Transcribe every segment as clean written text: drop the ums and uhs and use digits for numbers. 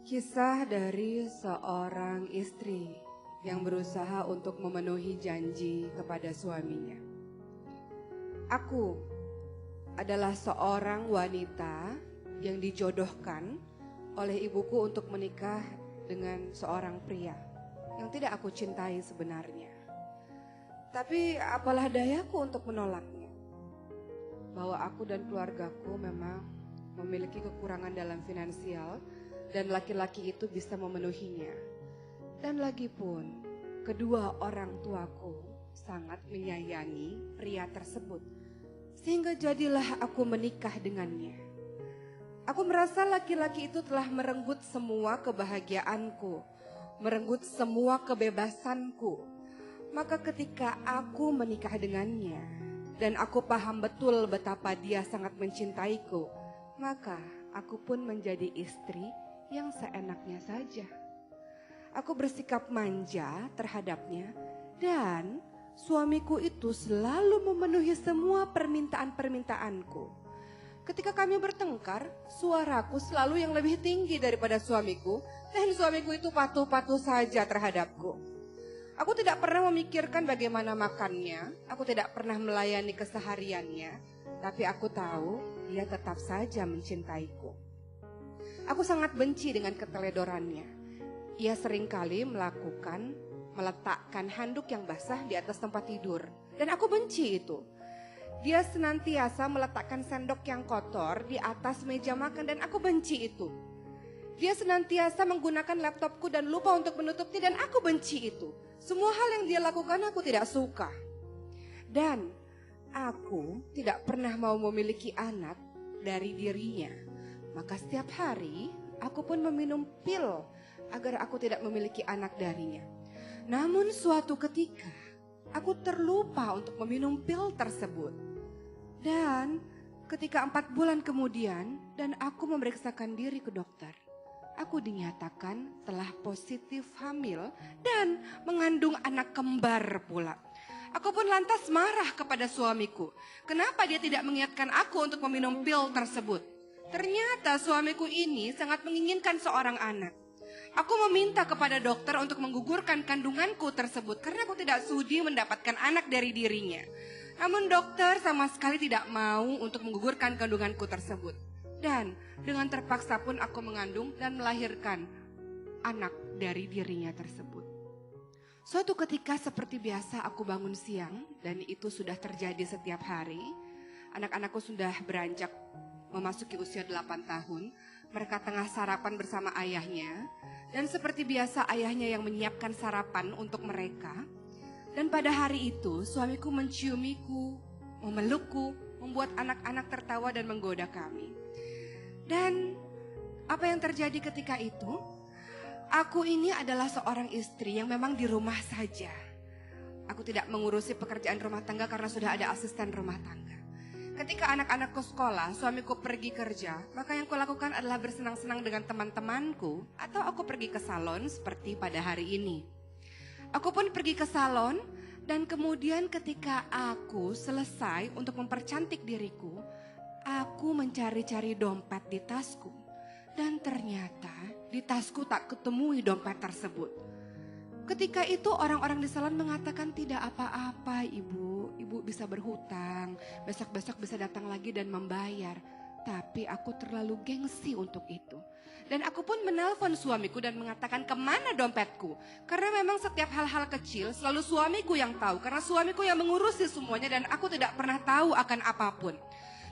Kisah dari seorang istri yang berusaha untuk memenuhi janji kepada suaminya. Aku adalah seorang wanita yang dijodohkan oleh ibuku untuk menikah dengan seorang pria yang tidak aku cintai sebenarnya. Tapi apalah dayaku untuk menolaknya. Bahwa aku dan keluargaku memang memiliki kekurangan dalam finansial dan laki-laki itu bisa memenuhinya. Dan lagi pun, kedua orang tuaku sangat menyayangi pria tersebut. Sehingga jadilah aku menikah dengannya. Aku merasa laki-laki itu telah merenggut semua kebahagiaanku, merenggut semua kebebasanku. Maka ketika aku menikah dengannya, dan aku paham betul betapa dia sangat mencintaiku, maka aku pun menjadi istri yang seenaknya saja. Aku bersikap manja terhadapnya dan suamiku itu selalu memenuhi semua permintaan-permintaanku. Ketika kami bertengkar, suaraku selalu yang lebih tinggi daripada suamiku dan suamiku itu patuh-patuh saja terhadapku. Aku tidak pernah memikirkan bagaimana makannya, aku tidak pernah melayani kesehariannya, tapi aku tahu dia tetap saja mencintaiku. Aku sangat benci dengan keteledorannya. Ia seringkali meletakkan handuk yang basah di atas tempat tidur. Dan aku benci itu. Dia senantiasa meletakkan sendok yang kotor di atas meja makan dan aku benci itu. Dia senantiasa menggunakan laptopku dan lupa untuk menutupnya dan aku benci itu. Semua hal yang dia lakukan aku tidak suka. Dan aku tidak pernah mau memiliki anak dari dirinya. Maka setiap hari aku pun meminum pil agar aku tidak memiliki anak darinya. Namun suatu ketika aku terlupa untuk meminum pil tersebut. Dan ketika 4 bulan kemudian dan aku memeriksakan diri ke dokter, aku dinyatakan telah positif hamil dan mengandung anak kembar pula. Aku pun lantas marah kepada suamiku. Kenapa dia tidak mengingatkan aku untuk meminum pil tersebut? Ternyata suamiku ini sangat menginginkan seorang anak. Aku meminta kepada dokter untuk menggugurkan kandunganku tersebut karena aku tidak sudi mendapatkan anak dari dirinya. Namun dokter sama sekali tidak mau untuk menggugurkan kandunganku tersebut. Dan dengan terpaksa pun aku mengandung dan melahirkan anak dari dirinya tersebut. Suatu ketika seperti biasa aku bangun siang dan itu sudah terjadi setiap hari. Anak-anakku sudah beranjak memasuki usia 8 tahun, mereka tengah sarapan bersama ayahnya. Dan seperti biasa ayahnya yang menyiapkan sarapan untuk mereka. Dan pada hari itu suamiku menciumiku, memelukku, membuat anak-anak tertawa dan menggoda kami. Dan apa yang terjadi ketika itu? Aku ini adalah seorang istri yang memang di rumah saja. Aku tidak mengurusi pekerjaan rumah tangga karena sudah ada asisten rumah tangga. Ketika anak-anakku sekolah, suamiku pergi kerja, maka yang kulakukan adalah bersenang-senang dengan teman-temanku atau aku pergi ke salon seperti pada hari ini. Aku pun pergi ke salon dan kemudian ketika aku selesai untuk mempercantik diriku, aku mencari-cari dompet di tasku. Dan ternyata di tasku tak ketemui dompet tersebut. Ketika itu orang-orang di salon mengatakan tidak apa-apa ibu bisa berhutang, besok-besok bisa datang lagi dan membayar. Tapi aku terlalu gengsi untuk itu. Dan aku pun menelpon suamiku dan mengatakan kemana dompetku. Karena memang setiap hal-hal kecil selalu suamiku yang tahu. Karena suamiku yang mengurusi semuanya dan aku tidak pernah tahu akan apapun.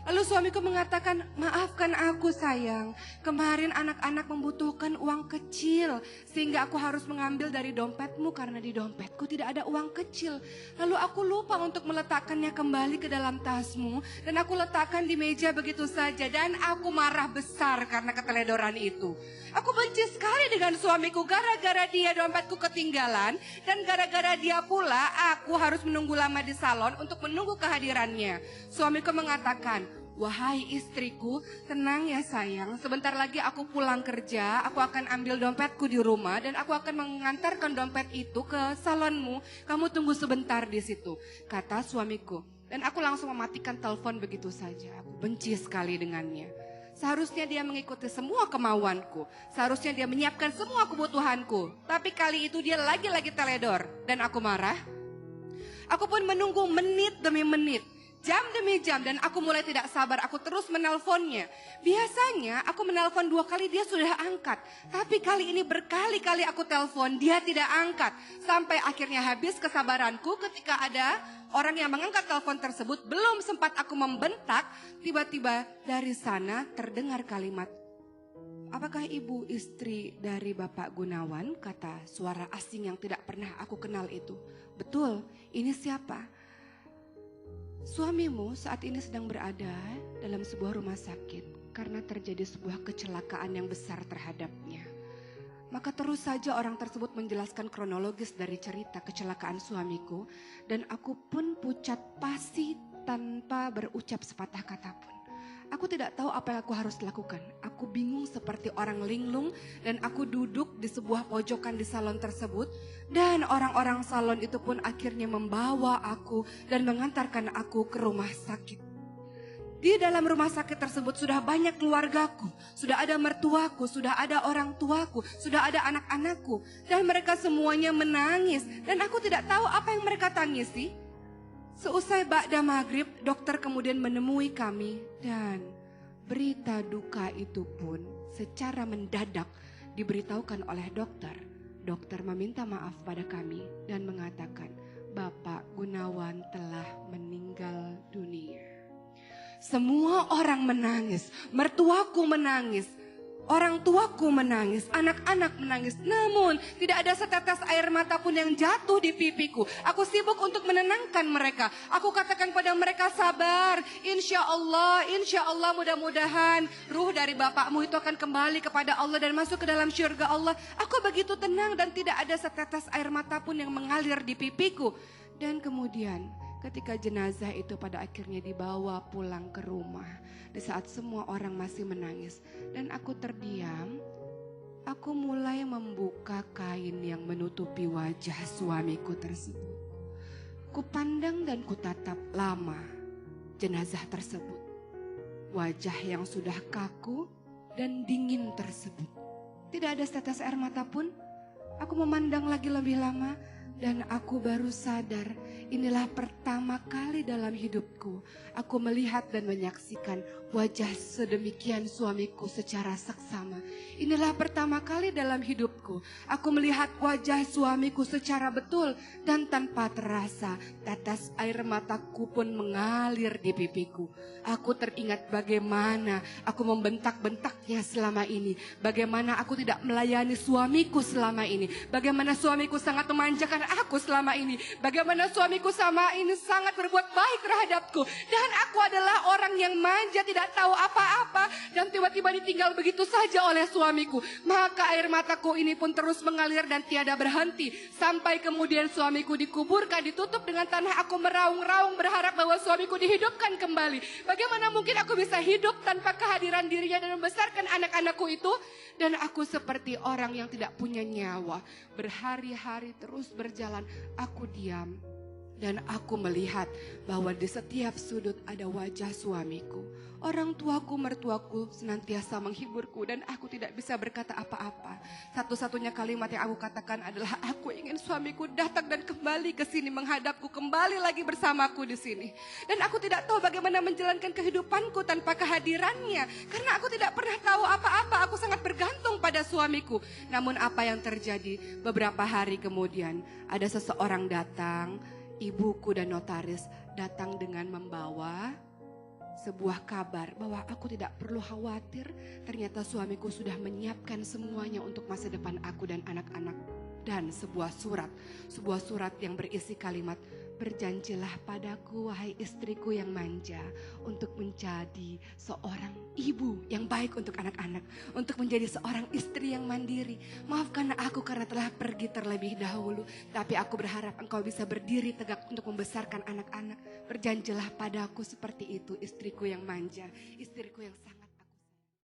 Lalu suamiku mengatakan, maafkan aku sayang, kemarin anak-anak membutuhkan uang kecil sehingga aku harus mengambil dari dompetmu karena di dompetku tidak ada uang kecil. Lalu aku lupa untuk meletakkannya kembali ke dalam tasmu dan aku letakkan di meja begitu saja dan aku marah besar karena keteledoran itu. Aku benci sekali dengan suamiku gara-gara dia dompetku ketinggalan dan gara-gara dia pula aku harus menunggu lama di salon untuk menunggu kehadirannya. Suamiku mengatakan, wahai istriku, tenang ya sayang, sebentar lagi aku pulang kerja, aku akan ambil dompetku di rumah dan aku akan mengantarkan dompet itu ke salonmu. Kamu tunggu sebentar di situ, kata suamiku. Dan aku langsung mematikan telepon begitu saja. Aku benci sekali dengannya. Seharusnya dia mengikuti semua kemauanku. Seharusnya dia menyiapkan semua kebutuhanku. Tapi kali itu dia lagi-lagi teledor. Dan aku marah. Aku pun menunggu menit demi menit. Jam demi jam, dan aku mulai tidak sabar. Aku terus menelponnya. Biasanya aku menelpon 2 kali dia sudah angkat. Tapi kali ini berkali-kali aku telepon, dia tidak angkat. Sampai akhirnya habis kesabaranku ketika ada orang yang mengangkat telepon tersebut. Belum sempat aku membentak, tiba-tiba dari sana terdengar kalimat, "Apakah ibu istri dari Bapak Gunawan?" Kata suara asing yang tidak pernah aku kenal itu. "Betul, ini siapa?" "Suamimu saat ini sedang berada dalam sebuah rumah sakit karena terjadi sebuah kecelakaan yang besar terhadapnya." Maka terus saja orang tersebut menjelaskan kronologis dari cerita kecelakaan suamiku, dan aku pun pucat pasi tanpa berucap sepatah kata pun. Aku tidak tahu apa yang aku harus lakukan. Aku bingung seperti orang linglung, dan aku duduk di sebuah pojokan di salon tersebut. Dan orang-orang salon itu pun akhirnya membawa aku dan mengantarkan aku ke rumah sakit. Di dalam rumah sakit tersebut sudah banyak keluargaku, sudah ada mertuaku, sudah ada orang tuaku, sudah ada anak-anakku. Dan mereka semuanya menangis, dan aku tidak tahu apa yang mereka tangisi. Seusai ba'da maghrib, dokter kemudian menemui kami, dan berita duka itu pun secara mendadak diberitahukan oleh dokter. Dokter meminta maaf pada kami dan mengatakan, Bapak Gunawan telah meninggal dunia. Semua orang menangis, mertuaku menangis, orang tuaku menangis, anak-anak menangis. Namun tidak ada setetes air mata pun yang jatuh di pipiku. Aku sibuk untuk menenangkan mereka. Aku katakan pada mereka, sabar. Insya Allah mudah-mudahan ruh dari bapakmu itu akan kembali kepada Allah dan masuk ke dalam syurga Allah. Aku begitu tenang dan tidak ada setetes air mata pun yang mengalir di pipiku. Dan kemudian ketika jenazah itu pada akhirnya dibawa pulang ke rumah, di saat semua orang masih menangis dan aku terdiam, aku mulai membuka kain yang menutupi wajah suamiku tersebut. Kupandang dan kutatap lama jenazah tersebut. Wajah yang sudah kaku dan dingin tersebut. Tidak ada setetes air mata pun. Aku memandang lagi lebih lama. Dan aku baru sadar, inilah pertama kali dalam hidupku aku melihat dan menyaksikan wajah sedemikian suamiku secara seksama. Inilah pertama kali dalam hidupku aku melihat wajah suamiku secara betul, dan tanpa terasa tetes air mataku pun mengalir di pipiku. Aku teringat bagaimana aku membentak-bentaknya selama ini, bagaimana aku tidak melayani suamiku selama ini, bagaimana suamiku sangat memanjakan aku selama ini, bagaimana suamiku sama ini sangat berbuat baik terhadapku, dan aku adalah orang yang manja, tidak tahu apa-apa, dan tiba-tiba ditinggal begitu saja oleh suamiku. Maka air mataku ini pun terus mengalir dan tiada berhenti, sampai kemudian suamiku dikuburkan, ditutup dengan tanah. Aku meraung-raung berharap bahwa suamiku dihidupkan kembali. Bagaimana mungkin aku bisa hidup tanpa kehadiran dirinya dan membesarkan anak-anakku itu? Dan aku seperti orang yang tidak punya nyawa. Berhari-hari terus berjalan, aku diam. Dan aku melihat bahwa di setiap sudut ada wajah suamiku. Orang tuaku, mertuaku senantiasa menghiburku dan aku tidak bisa berkata apa-apa. Satu-satunya kalimat yang aku katakan adalah aku ingin suamiku datang dan kembali ke sini menghadapku, kembali lagi bersamaku di sini. Dan aku tidak tahu bagaimana menjalankan kehidupanku tanpa kehadirannya. Karena aku tidak pernah tahu apa-apa, aku sangat bergantung pada suamiku. Namun apa yang terjadi beberapa hari kemudian, ada seseorang datang. Ibuku dan notaris datang dengan membawa sebuah kabar bahwa aku tidak perlu khawatir. Ternyata suamiku sudah menyiapkan semuanya untuk masa depan aku dan anak-anak. Dan sebuah surat yang berisi kalimat, berjanjilah padaku wahai istriku yang manja, untuk menjadi seorang ibu yang baik untuk anak-anak, untuk menjadi seorang istri yang mandiri. Maafkan aku karena telah pergi terlebih dahulu, tapi aku berharap engkau bisa berdiri tegak untuk membesarkan anak-anak. Berjanjilah padaku seperti itu, istriku yang manja, istriku yang sangat